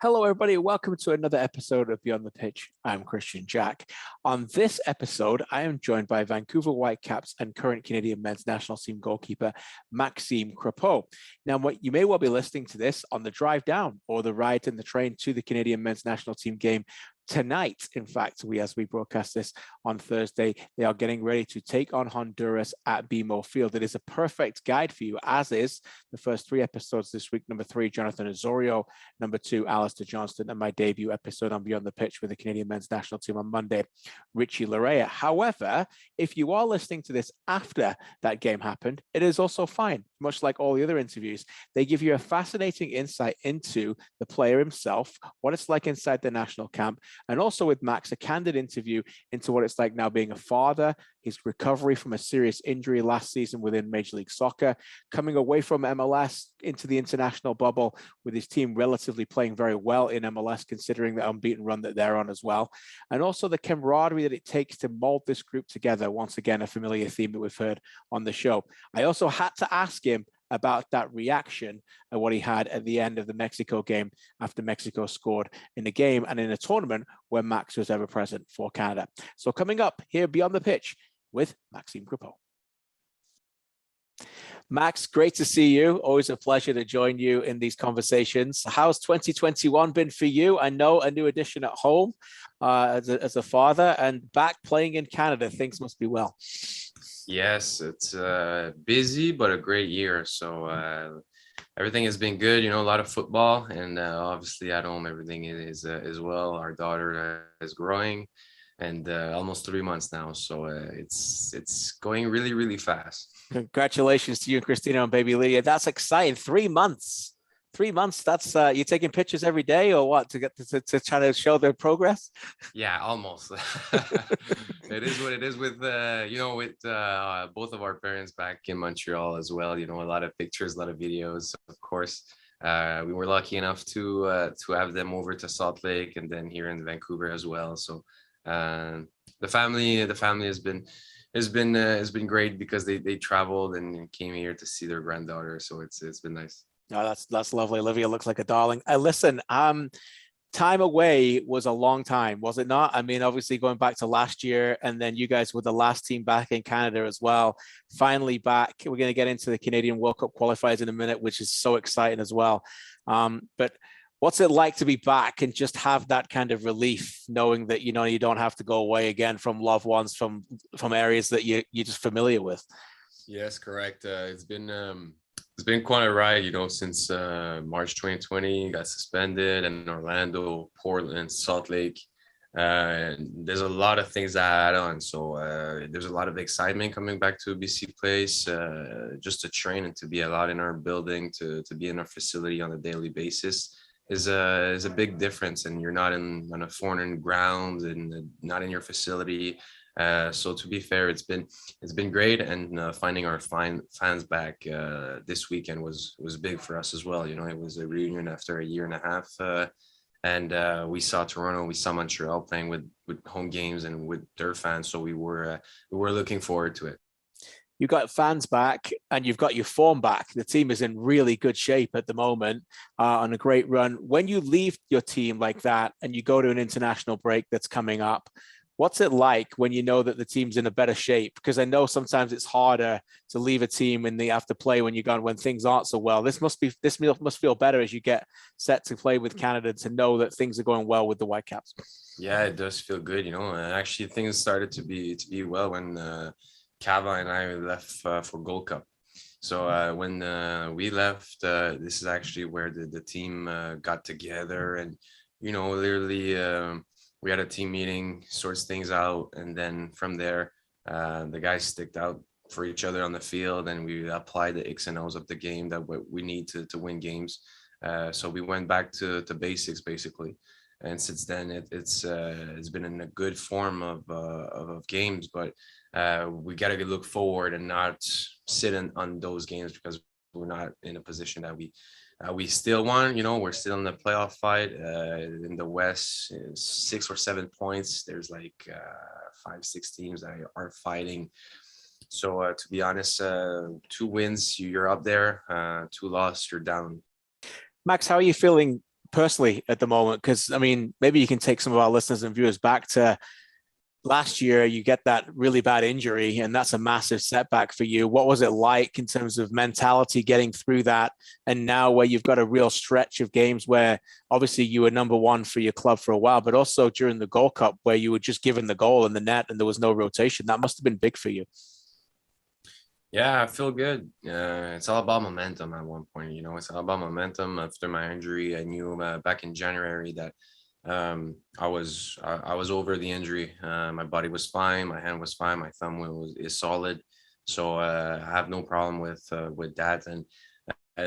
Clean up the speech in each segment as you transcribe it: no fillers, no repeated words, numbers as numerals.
Hello, everybody. Welcome to another episode of Beyond the Pitch. I'm Christian Jack. On this episode, I am joined by Vancouver Whitecaps and current Canadian men's national team goalkeeper, Maxime Crepeau. Now, you may well be listening to this on the drive down or the ride in the train to the Canadian men's national team game tonight. In fact, as we broadcast this on Thursday, they are getting ready to take on Honduras at BMO Field. It is a perfect guide for you, as is the first three episodes this week. Number 3, Jonathan Osorio. Number 2, Alistair Johnston. And my debut episode on Beyond the Pitch with the Canadian men's national team on Monday, Richie Larea. However, if you are listening to this after that game happened, it is also fine. Much like all the other interviews, they give you a fascinating insight into the player himself, what it's like inside the national camp, and also with Max, a candid interview into what it's like now being a father, his recovery from a serious injury last season within Major League Soccer, coming away from MLS into the international bubble with his team relatively playing very well in MLS, considering the unbeaten run that they're on as well. And also the camaraderie that it takes to mold this group together. Once again, a familiar theme that we've heard on the show. I also had to ask him about that reaction and what he had at the end of the Mexico game after Mexico scored in the game and in a tournament where Max was ever present for Canada. So coming up here Beyond the Pitch with Maxime Crepeau. Max, great to see you. Always a pleasure to join you in these conversations. How's 2021 been for you? I know a new addition at home as a father and back playing in Canada. Things must be well. Yes, it's busy, but a great year. So everything has been good, a lot of football, and obviously at home, everything is as well. Our daughter is growing and almost 3 months now. So it's going really, really fast. Congratulations to you and Christina and baby Lydia. That's exciting. 3 months. 3 months. That's you taking pictures every day or what to get to try to show their progress? Yeah, almost. It is what it is with with both of our parents back in Montreal as well. A lot of pictures, a lot of videos. Of course, we were lucky enough to have them over to Salt Lake and then here in Vancouver as well. So the family has been great because they traveled and came here to see their granddaughter. So it's been nice. Oh, that's lovely. Olivia looks like a darling. Listen, time away was a long time, was it not? I mean, obviously going back to last year, and then you guys were the last team back in Canada as well. Finally back. We're going to get into the Canadian World Cup qualifiers in a minute, which is so exciting as well. But what's it like to be back and just have that kind of relief, knowing that you don't have to go away again from loved ones, from areas that you're just familiar with? Yes, correct. It's been quite a ride, since March 2020, got suspended, and Orlando, Portland, Salt Lake. There's a lot of things that add on. So there's a lot of excitement coming back to BC Place, just to train and to be allowed in our building, to be in our facility on a daily basis is a big difference. And you're not on a foreign ground and not in your facility. So to be fair, it's been great, and finding our fans back this weekend was big for us as well. It was a reunion after a year and a half, and we saw Toronto, we saw Montreal playing with home games and with their fans, so we were looking forward to it. You got fans back and you've got your form back. The team is in really good shape at the moment, on a great run. When you leave your team like that and you go to an international break that's coming up, what's it like when you know that the team's in a better shape? Because I know sometimes it's harder to leave a team and they have to play when when things aren't so well. This must feel better as you get set to play with Canada, to know that things are going well with the Whitecaps. Yeah, it does feel good. Actually things started to be well when Cava and I left for Gold Cup. So when we left, this is actually where the team got together, and literally we had a team meeting, sorts things out, and then from there the guys sticked out for each other on the field, and we applied the X and O's of the game that we need to win games. So we went back to basics basically, and since then it's been in a good form of games, but we got to look forward and not sit on those games, because we're not in a position that we still want. We're still in the playoff fight in the West. 6 or 7 points. There's like 5-6 teams that are fighting. So to be honest, 2 wins, you're up there. 2 losses, you're down. Max, how are you feeling personally at the moment? Because I mean, maybe you can take some of our listeners and viewers back to last year. You get that really bad injury, and that's a massive setback for you. What was it like in terms of mentality getting through that? And now where you've got a real stretch of games where obviously you were number one for your club for a while, but also during the Gold Cup where you were just given the goal in the net and there was no rotation. That must have been big for you. Yeah, I feel good. It's all about momentum at one point. It's all about momentum. After my injury, I knew back in January that I was over the injury. My body was fine. My hand was fine. My thumb is solid. So I have no problem with that. And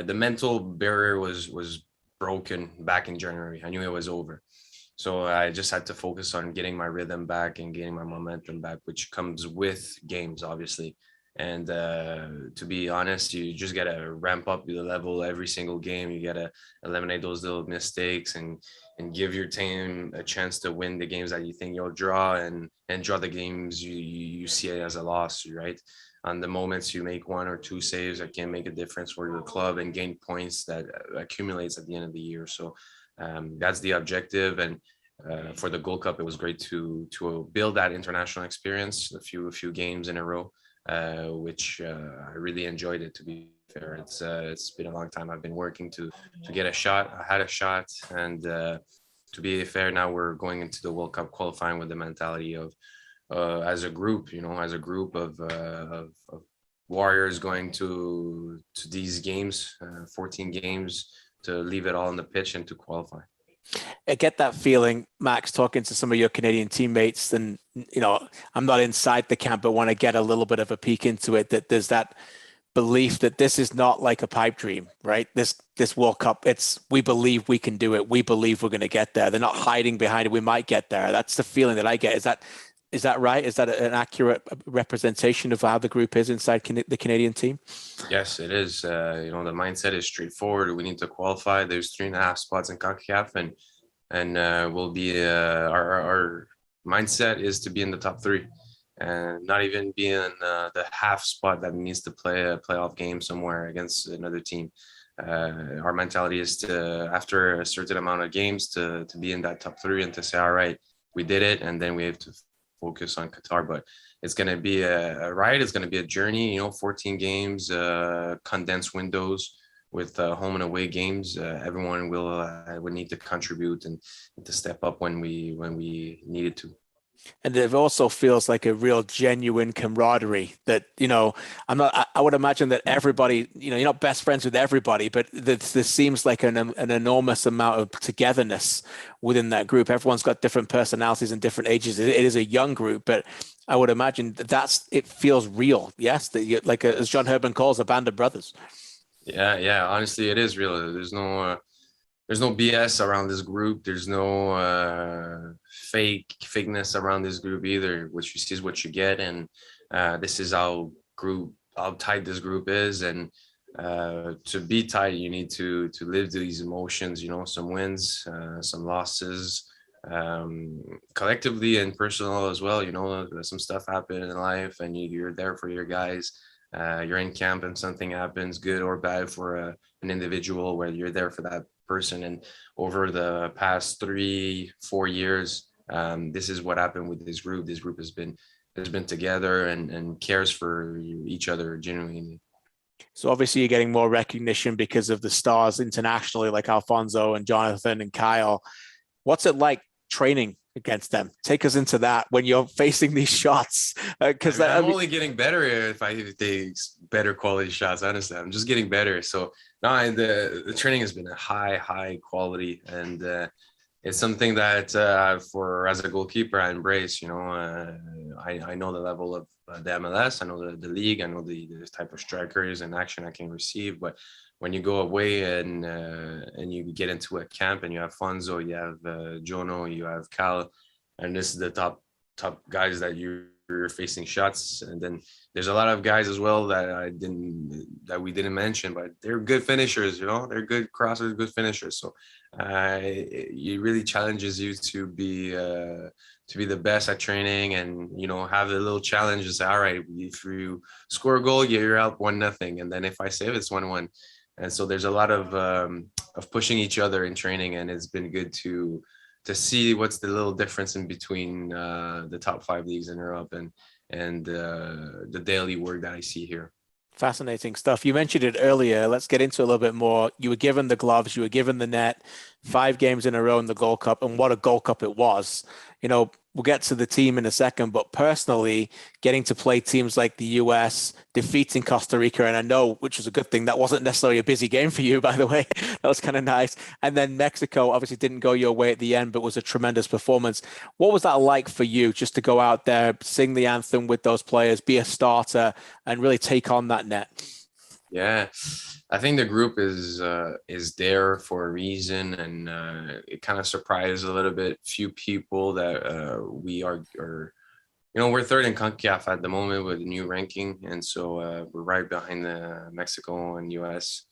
the mental barrier was broken back in January. I knew it was over. So I just had to focus on getting my rhythm back and getting my momentum back, which comes with games, obviously. And to be honest, you just gotta ramp up the level every single game. You gotta eliminate those little mistakes and give your team a chance to win the games that you think you'll draw, and draw the games you see it as a loss, right? On the moments you make one or two saves that can make a difference for your club and gain points that accumulates at the end of the year. So that's the objective. And for the Gold Cup, it was great to build that international experience, a few games in a row, which I really enjoyed it. To be fair, it's been a long time. I've been working to get a shot. I had a shot, and to be fair, now we're going into the World Cup qualifying with the mentality of as a group, of warriors going to these games, 14 games, to leave it all on the pitch and to qualify. I get that feeling, Max, talking to some of your Canadian teammates, and I'm not inside the camp, but when I get a little bit of a peek into it, that there's that belief that this is not like a pipe dream, right? This World Cup, we believe we can do it. We believe we're going to get there. They're not hiding behind it. We might get there. That's the feeling that I get. Is that right? Is that an accurate representation of how the group is inside the Canadian team? Yes, it is. The mindset is straightforward. We need to qualify. There's 3.5 spots in CONCACAF, and we'll be our mindset is to be in the top three, and not even be in the half spot that needs to play a playoff game somewhere against another team. Our mentality is to, after a certain amount of games, to be in that top three and to say, all right, we did it, and then we have to focus on Qatar. But it's going to be a ride. It's going to be a journey. 14 games, condensed windows with home and away games. Everyone will need to contribute and to step up when we needed to. And it also feels like a real genuine camaraderie that, I would imagine that everybody, you're not best friends with everybody, but this seems like an enormous amount of togetherness within that group. Everyone's got different personalities and different ages. It is a young group, but I would imagine it feels real. Yes. That like, as John Herman calls, a band of brothers. Yeah. Honestly, it is real. There's no BS around this group. There's no fakeness around this group either. What you see is what you get, and this is how tight this group is. And to be tight, you need to live these emotions. Some wins, some losses, collectively and personal as well. Some stuff happened in life, and you're there for your guys. You're in camp, and something happens, good or bad, for an individual, where you're there for that person. And over the past 3-4 years, this is what happened with this group. This group has been together and cares for each other genuinely. So obviously you're getting more recognition because of the stars internationally, like Alfonso and Jonathan and Kyle. What's it like training against them? Take us into that when you're facing these shots, because I'm only getting better if I take better quality shots. Honestly, I'm just getting better. So no, the training has been a high quality, and it's something that as a goalkeeper I embrace. I know the level of the MLS. I know the league. I know the type of strikers and action I can receive. But when you go away and you get into a camp and you have Fonzo, you have Jono, you have Cal, and this is the top guys that you're facing shots. And then there's a lot of guys as well that we didn't mention, but they're good finishers. They're good crossers, good finishers. So it really challenges you to be the best at training, and have a little challenge to say, all right, if you score a goal, you're up 1-0, and then if I save, it's 1-1. And so there's a lot of of pushing each other in training, and it's been good to see what's the little difference in between the top 5 leagues in Europe and the daily work that I see here. Fascinating stuff. You mentioned it earlier. Let's get into it a little bit more. You were given the gloves, you were given the net, 5 games in a row in the Gold Cup, and what a Gold Cup it was. We'll get to the team in a second, but personally, getting to play teams like the US, defeating Costa Rica, and I know, which was a good thing, that wasn't necessarily a busy game for you, by the way. That was kind of nice. And then Mexico obviously didn't go your way at the end, but was a tremendous performance. What was that like for you, just to go out there, sing the anthem with those players, be a starter, and really take on that net? Yeah, I think the group is there for a reason, and it kind of surprised a little bit few people that we are we're third in CONCACAF at the moment with the new ranking, and so we're right behind the Mexico and US,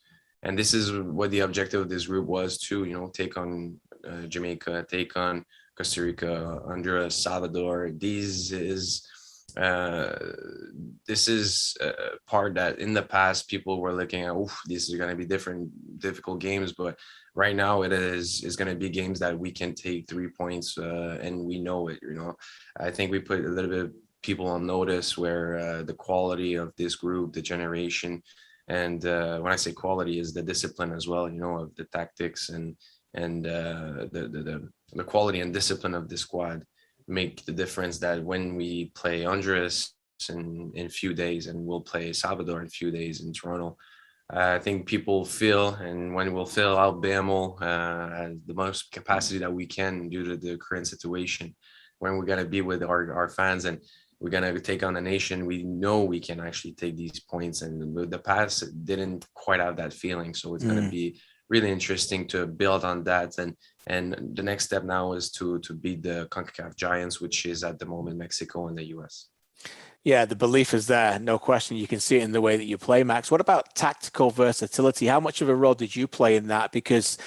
and this is what the objective of this group was to take on Jamaica, take on Costa Rica, Honduras, Salvador. This is a part that in the past people were looking at, these are going to be difficult games, but right now it is going to be games that we can take 3 points, and we know it. I think we put a little bit of people on notice where the quality of this group, the generation, and when I say quality, is the discipline as well, of the tactics and the quality and discipline of the squad make the difference, that when we play Honduras in a few days and we'll play Salvador in a few days in Toronto, I think people feel, and when we'll fill out BMO at the most capacity that we can due to the current situation, when we're going to be with our fans and we're going to take on a nation, we know we can actually take these points. And with the past, it didn't quite have that feeling. So it's going to be really interesting to build on that. And the next step now is to beat the CONCACAF giants, which is at the moment Mexico and the US. Yeah, the belief is there, no question. You can see it in the way that you play, Max. What about tactical versatility? How much of a role did you play in that? Because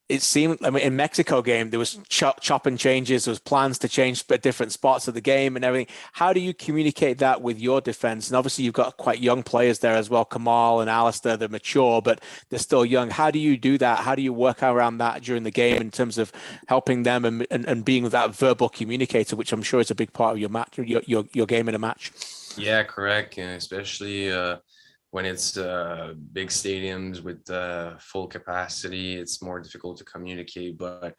it seemed, in Mexico game, there was chop and changes. There was plans to change different spots of the game and everything. How do you communicate that with your defense? And obviously you've got quite young players there as well, Kamal and Alistair. They're mature, but they're still young. How do you do that? How do you work around that during the game in terms of helping them and being that verbal communicator, which I'm sure is a big part of your match, your game in a match? Yeah, correct. And especially when it's big stadiums with full capacity, it's more difficult to communicate. But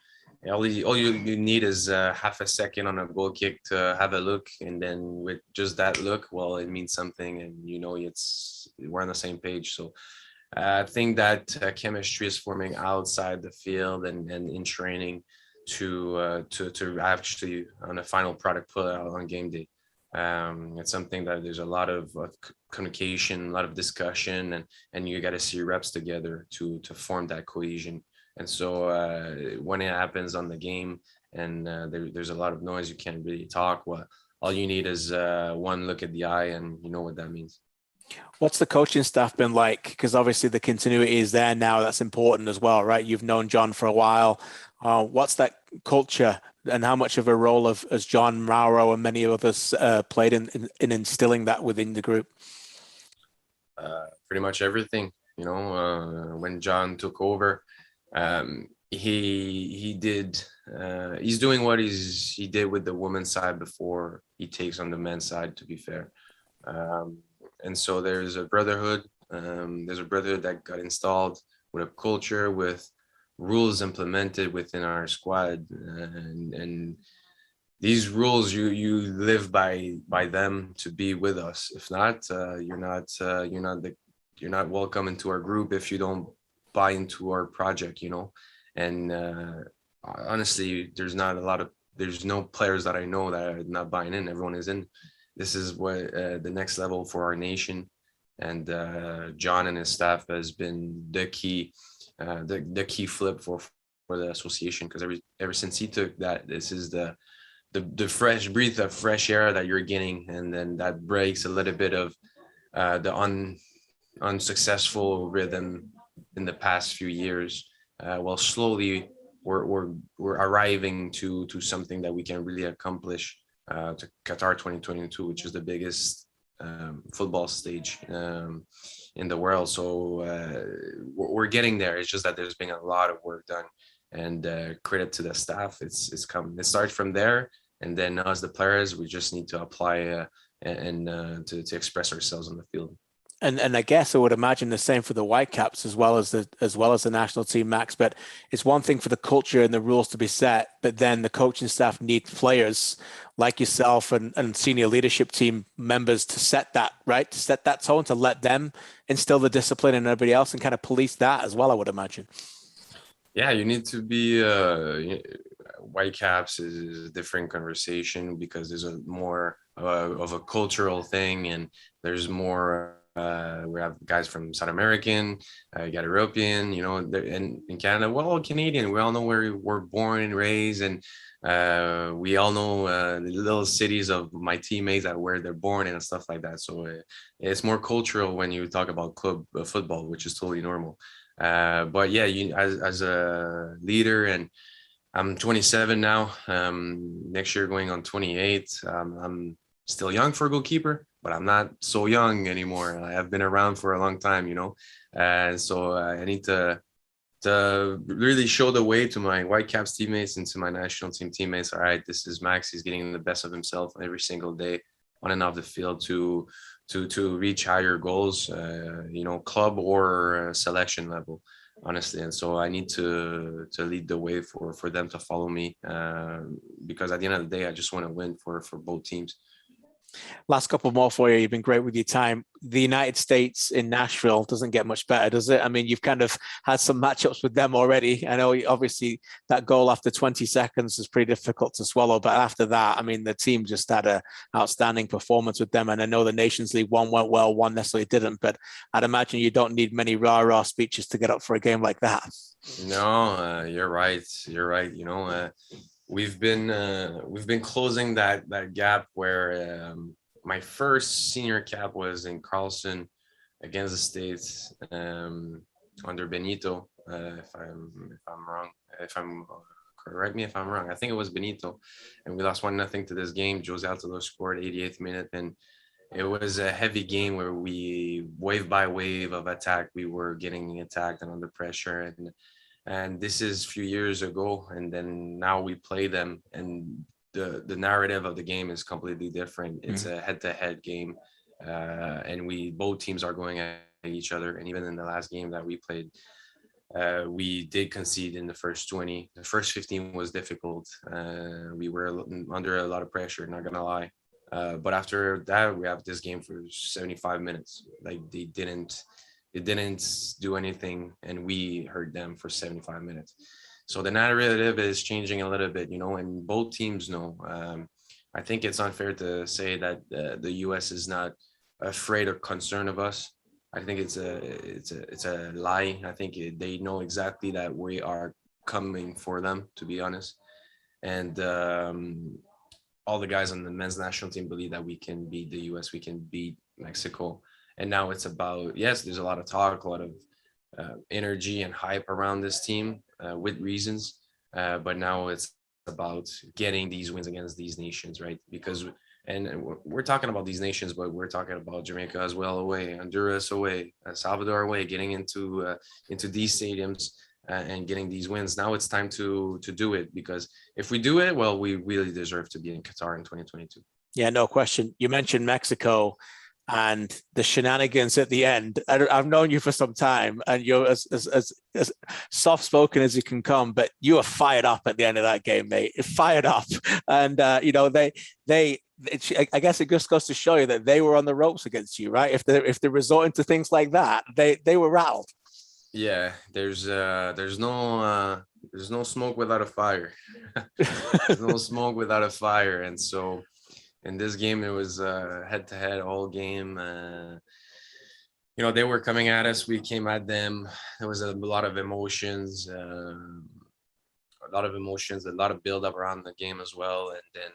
all you need is half a second on a goal kick to have a look, and then with just that look, well, it means something, and we're on the same page. So I think that chemistry is forming outside the field and in training to actually on the final product put out on game day. It's something that there's a lot of communication, a lot of discussion, and you got to see reps together to form that cohesion. And so when it happens on the game and there's a lot of noise, you can't really talk. Well, all you need is one look at the eye, and you know what that means. What's the coaching staff been like? Because obviously the continuity is there now. That's important as well, right? You've known John for a while. What's that culture, and how much of a role has John Mauro and many others played in instilling that within the group? Pretty much everything. When John took over, he's doing what he did with the women's side before he takes on the men's side, to be fair. And so there's a brotherhood. There's a brotherhood that got installed with a culture, with rules implemented within our squad, and these rules you live by them to be with us. If not, you're not welcome into our group if you don't buy into our project. And honestly, there's no players that I know that are not buying in. Everyone is in. This is what the next level for our nation, and John and his staff has been the key flip for the association, because ever since he took that, this is the fresh breath of fresh air that you're getting, and then that breaks a little bit of the unsuccessful rhythm in the past few years. Well, slowly we're arriving to something that we can really accomplish to Qatar 2022, which is the biggest football stage in the world. So we're getting there. It's just that there's been a lot of work done, and credit to the staff. It's come. It starts from there, and then us, the players, we just need to apply and to express ourselves on the field. And I guess I would imagine the same for the Whitecaps as well as the national team, Max. But it's one thing for the culture and the rules to be set, but then the coaching staff need players like yourself and senior leadership team members to set that, right? To set that tone, to let them instill the discipline in everybody else and kind of police that as well, I would imagine. Yeah, you need to be Whitecaps is a different conversation because there's a more of a cultural thing, and there's more. We have guys from South American, you got European, you know, and in Canada, well, Canadian. We all know where we're born and raised, and we all know the little cities of my teammates that where they're born and stuff like that. So it's more cultural when you talk about club football, which is totally normal. But yeah, you as a leader, and I'm 27 now. Next year going on 28. I'm still young for a goalkeeper, but I'm not so young anymore. I have been around for a long time, you know. So I need to really show the way to my Whitecaps teammates and to my national team teammates. All right, this is Max. He's getting the best of himself every single day on and off the field to reach higher goals, you know, club or selection level, honestly. And so I need to lead the way for them to follow me, because at the end of the day, I just want to win for both teams. Last couple more for you. You've been great with your time. The United States in Nashville doesn't get much better, does it? I mean, you've kind of had some matchups with them already. I know obviously that goal after 20 seconds is pretty difficult to swallow, but after that, I mean, the team just had an outstanding performance with them. And I know the Nations League one went well, one necessarily didn't, but I'd imagine you don't need many rah-rah speeches to get up for a game like that. No, you're right. You're right. You know, we've been closing that gap where my first senior cap was in Carlson against the States under Benito. If I'm wrong, correct me if I'm wrong. I think it was Benito, and we lost 1-0 to this game. Jose Altidore scored 88th minute, and it was a heavy game where we wave by wave of attack. We were getting attacked and under pressure, and this is a few years ago, and then now we play them, and the narrative of the game is completely different. It's a head-to-head game, and both teams are going at each other. And even in the last game that we played, we did concede in the first 20. The first 15 was difficult. We were under a lot of pressure, not gonna lie. But after that, we have this game for 75 minutes. Like they didn't do anything, and we hurt them for 75 minutes. So the narrative is changing a little bit, you know, and both teams know. I think it's unfair to say that the U.S. is not afraid or concerned of us. I think it's a lie. I think they know exactly that we are coming for them, to be honest. And all the guys on the men's national team believe that we can beat the U.S., we can beat Mexico. And now it's about, yes, there's a lot of talk, a lot of energy and hype around this team with reasons. But now it's about getting these wins against these nations, right? Because, and we're talking about these nations, but we're talking about Jamaica as well away, Honduras away, Salvador away, getting into these stadiums and getting these wins. Now it's time to do it, because if we do it, well, we really deserve to be in Qatar in 2022. Yeah, no question. You mentioned Mexico and the shenanigans at the end. I've known you for some time, and you're as soft-spoken as you can come, but you were fired up at the end of that game, mate. Fired up. And, you know, I guess it just goes to show you that they were on the ropes against you, right? If they're resorting to things like that, they were rattled. Yeah, there's no smoke without a fire. There's no smoke without a fire. And so in this game, it was head-to-head all game. You know, they were coming at us. We came at them. There was a lot of emotions, a lot of build-up around the game as well. And then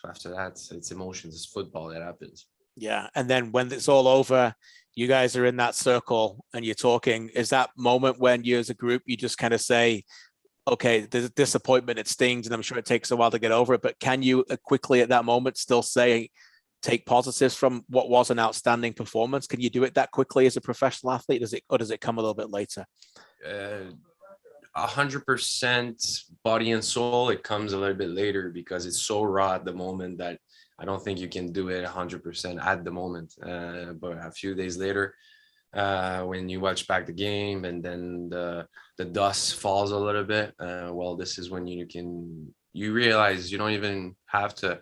after that, it's emotions. It's football. It happens. Yeah, and then when it's all over, you guys are in that circle and you're talking. Is that moment when you, as a group, you just kind of say, okay, there's a disappointment, it stings, and I'm sure it takes a while to get over it, but can you quickly at that moment still say, take positives from what was an outstanding performance? Can you do it that quickly as a professional athlete? Does it come a little bit later? 100% body and soul. It comes a little bit later because it's so raw at the moment that I don't think you can do it 100% at the moment. But a few days later, when you watch back the game and then the dust falls a little bit, well, this is when you realize you don't even have to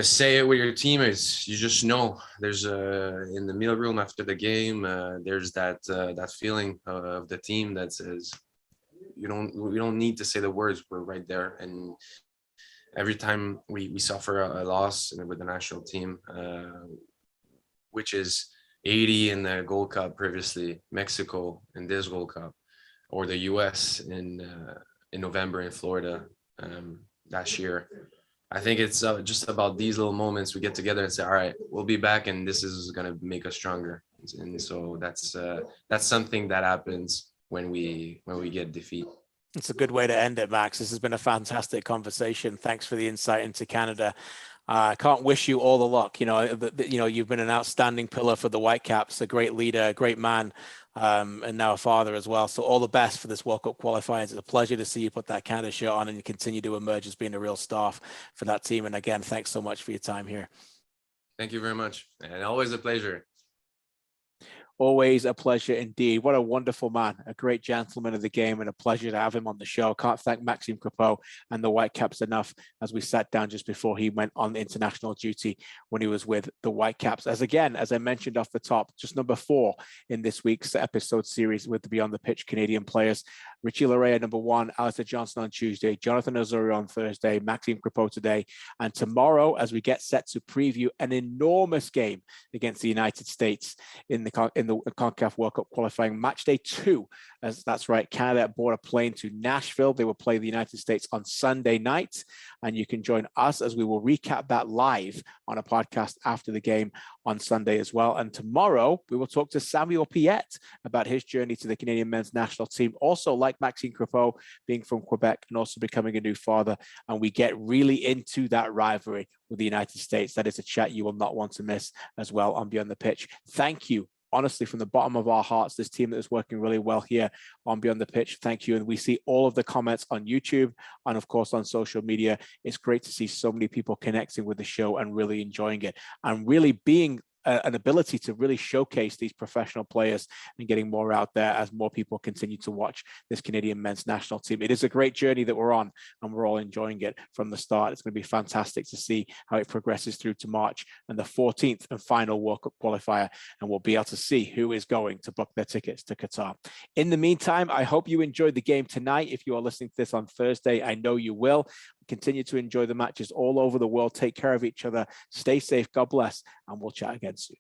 say it with your teammates. You just know. There's in the meal room after the game, there's that feeling of the team that says we don't need to say the words. We're right there. And every time we suffer a loss with the national team, which is 80 in the Gold Cup previously, Mexico in this Gold Cup, or the US in November in Florida last year. I think it's just about these little moments we get together and say, all right, we'll be back and this is going to make us stronger. And so that's something that happens when we get defeat. It's a good way to end it, Max. This has been a fantastic conversation. Thanks for the insight into Canada. I can't wish you all the luck. You've been an outstanding pillar for the Whitecaps, a great leader, a great man, and now a father as well. So all the best for this World Cup qualifiers. It's a pleasure to see you put that Canada shirt on and continue to emerge as being a real star for that team. And again, thanks so much for your time here. Thank you very much. And always a pleasure. Always a pleasure indeed. What a wonderful man, a great gentleman of the game, and a pleasure to have him on the show. Can't thank Maxime Crepeau and the Whitecaps enough as we sat down just before he went on international duty when he was with the Whitecaps. As I mentioned off the top, just number 4 in this week's episode series with the Beyond the Pitch Canadian players. Richie Larea, number 1, Alistair Johnston on Tuesday, Jonathan Osorio on Thursday, Maxime Crepeau today, and tomorrow as we get set to preview an enormous game against the United States in the CONCACAF World Cup qualifying match day 2. As that's right, Canada board a plane to Nashville. They will play the United States on Sunday night, and you can join us as we will recap that live on a podcast after the game on Sunday as well. And tomorrow we will talk to Samuel Piette about his journey to the Canadian men's national team, also like Maxime Crepeau, being from Quebec and also becoming a new father. And we get really into that rivalry with the United States. That is a chat you will not want to miss as well on Beyond the Pitch. Thank you. Honestly, from the bottom of our hearts, this team that is working really well here on Beyond the Pitch, thank you. And we see all of the comments on YouTube and, of course, on social media. It's great to see so many people connecting with the show and really enjoying it and really being an ability to really showcase these professional players and getting more out there as more people continue to watch this Canadian men's national team. It is a great journey that we're on and we're all enjoying it from the start. It's going to be fantastic to see how it progresses through to March and the 14th and final World Cup qualifier, and we'll be able to see who is going to book their tickets to Qatar. In the meantime, I hope you enjoyed the game tonight. If you are listening to this on Thursday, I know you will. Continue to enjoy the matches all over the world. Take care of each other. Stay safe. God bless. And we'll chat again soon.